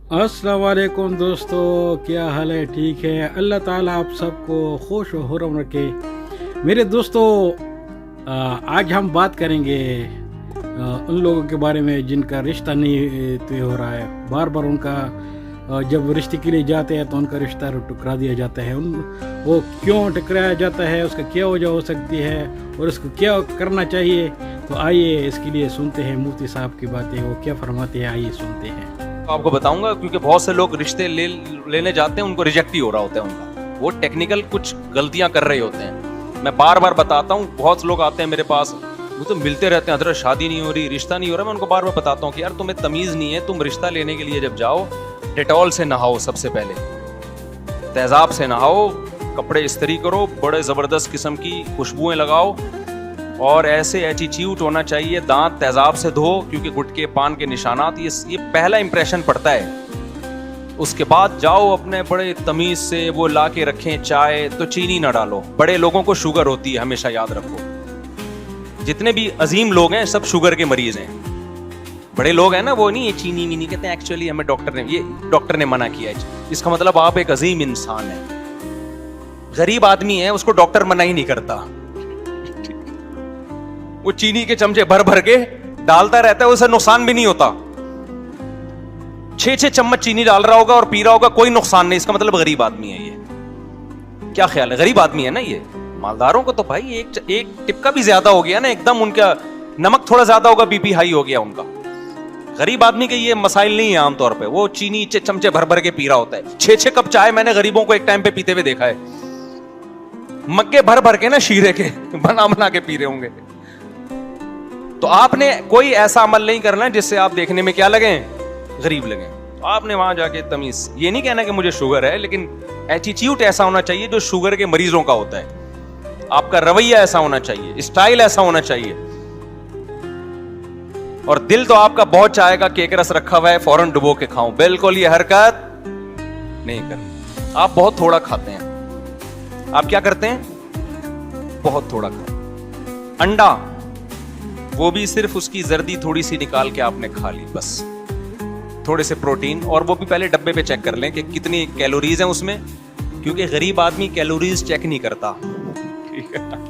अस्सलाम वालेकुम दोस्तों, क्या हाल है? ठीक है, अल्लाह ताला आप सबको खुश और खुर्रम रखे। मेरे दोस्तों, आज हम बात करेंगे उन लोगों के बारे में जिनका रिश्ता नहीं तय हो रहा है। बार बार उनका जब रिश्ते के लिए जाते हैं तो उनका रिश्ता टुकरा दिया जाता है। वो क्यों टकराया जाता है, उसका क्या वजह हो सकती है और उसको क्या करना चाहिए। तो आइए इसके लिए सुनते हैं मुफ्ती साहब की बातें, वो क्या फरमाते हैं, आइए सुनते हैं। आपको बताऊंगा, क्योंकि बहुत से लोग रिश्ते लेने जाते हैं, उनको रिजेक्ट ही हो रहा होता है उनका। वो टेक्निकल कुछ गलतियां कर रहे होते हैं। मैं बार बार बताता हूँ, बहुत लोग आते हैं मेरे पास, वो तो मिलते रहते हैं, हजरत शादी नहीं हो रही, रिश्ता नहीं हो रहा। मैं उनको बार बार बताता हूँ कि यार तुम्हें तमीज़ नहीं है। तुम रिश्ता लेने के लिए जब जाओ, डेटॉल से नहाओ, सबसे पहले तेजाब से नहाओ, कपड़े इस्त्री करो, बड़े ज़बरदस्त किस्म की खुशबुएं लगाओ और ऐसे एटीट्यूड होना चाहिए। दांत तेजाब से धो, क्योंकि गुटके पान के निशानात, ये पहला इंप्रेशन पड़ता है। उसके बाद जाओ अपने बड़े तमीज से, वो ला के रखें चाय, तो चीनी ना डालो। बड़े लोगों को शुगर होती है, हमेशा याद रखो। जितने भी अजीम लोग हैं सब शुगर के मरीज हैं। बड़े लोग हैं ना, वो नहीं ये चीनी वीनी कहते हैं। एक्चुअली हमें डॉक्टर ने मना किया है। इसका मतलब आप एक अजीम इंसान है। गरीब आदमी है, उसको डॉक्टर मना ही नहीं करता। वो चीनी के चमचे भर भर के डालता रहता है, उसे नुकसान भी नहीं होता। 6-6 चम्मच चीनी डाल रहा होगा और पी रहा होगा, कोई नुकसान नहीं। इसका मतलब गरीब आदमी है ये। क्या ख्याल है? गरीब आदमी है ना ये। मालदारों को तो भाई एक टिपका भी ज्यादा हो गया ना, एकदम उनका नमक थोड़ा ज्यादा होगा, बीपी हाई हो गया उनका। गरीब आदमी के ये मसाइल नहीं है आमतौर पे। वो चीनी चमचे भर भर के पी रहा होता है। 6-6 कप चाय मैंने गरीबों को एक टाइम पे पीते हुए देखा है। मग्गे भर भर के ना शीरे के बना के पी रहे होंगे। तो आपने कोई ऐसा अमल नहीं करना जिससे आप देखने में क्या लगे, गरीब लगे। तो आपने वहां जाके तमीज, ये नहीं कहना कि मुझे शुगर है, लेकिन एटीट्यूड ऐसा होना चाहिए जो शुगर के मरीजों का होता है। आपका रवैया ऐसा होना चाहिए, स्टाइल ऐसा होना चाहिए। और दिल तो आपका बहुत चाहेगा कि एक रस रखा हुआ है फौरन डुबो के खाऊं। बिल्कुल ये हरकत नहीं करनी। आप बहुत थोड़ा खाते हैं। आप क्या करते हैं? बहुत थोड़ा खाते। अंडा, वो भी सिर्फ उसकी जर्दी थोड़ी सी निकाल के आपने खा ली, बस थोड़े से प्रोटीन। और वो भी पहले डब्बे पे चेक कर लें कि कितनी कैलोरीज हैं उसमें, क्योंकि गरीब आदमी कैलोरीज चेक नहीं करता। ठीक है।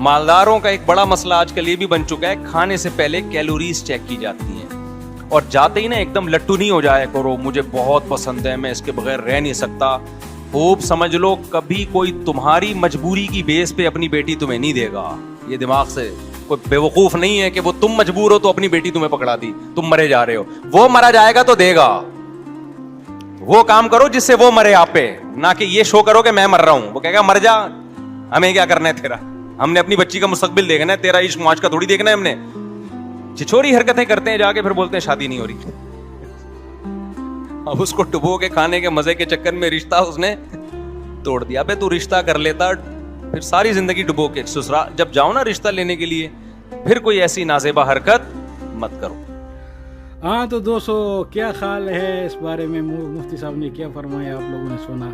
मालदारों का एक बड़ा मसला आजकल ये भी बन चुका है, खाने से पहले कैलोरीज चेक की जाती हैं। और जाते ही ना एकदम लट्टू नहीं हो जाए करो, मुझे बहुत पसंद है, मैं इसके बगैर रह नहीं सकता। खूब समझ लो, कभी कोई तुम्हारी मजबूरी की बेस पे अपनी बेटी तुम्हें नहीं देगा। ये दिमाग से कोई बेवकूफ नहीं है कि वो तुम मजबूर हो तो अपनी बेटी तुम्हें पकड़ा दी, तुम मरे जा रहे हो। वो मरा जाएगा तो देगा। वो काम करो जिससे वो मरे आप पे, ना कि ये शो करो कि मैं मर रहा हूं। वो कहेगा मर जा, हमें क्या करना है तेरा, हमने अपनी बच्ची का मुस्तकबिल देखना है, तेरा इश्क मौज का थोड़ी देखना है हमने। छिछोरी हरकतें करते हैं, जाके फिर बोलते हैं शादी नहीं हो रही। अब उसको डुबो के खाने के मजे के चक्कर में रिश्ता उसने तोड़ दिया। बे तू रिश्ता कर लेता, फिर सारी जिंदगी डुबो के ससुराल जब जाओ ना रिश्ता लेने के लिए, फिर कोई ऐसी नाजेबा हरकत मत करो। हाँ तो दोस्तों, क्या ख्याल है इस बारे में? मुफ्ती साहब ने क्या फरमाया, आप लोगों ने सुना।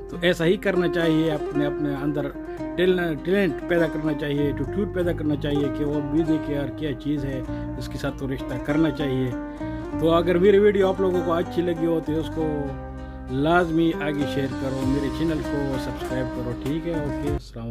तो ऐसा ही करना चाहिए, अपने अपने अंदर टैलेंट पैदा करना चाहिए, एटीट्यूड पैदा करना चाहिए कि वो भी देखे यार क्या चीज़ है, इसके साथ तो रिश्ता करना चाहिए। तो अगर मेरी वीडियो आप लोगों को अच्छी लगी हो तो उसको लाजमी आगे शेयर करो, मेरे चैनल को सब्सक्राइब करो। ठीक है, ओके, अस्सलाम।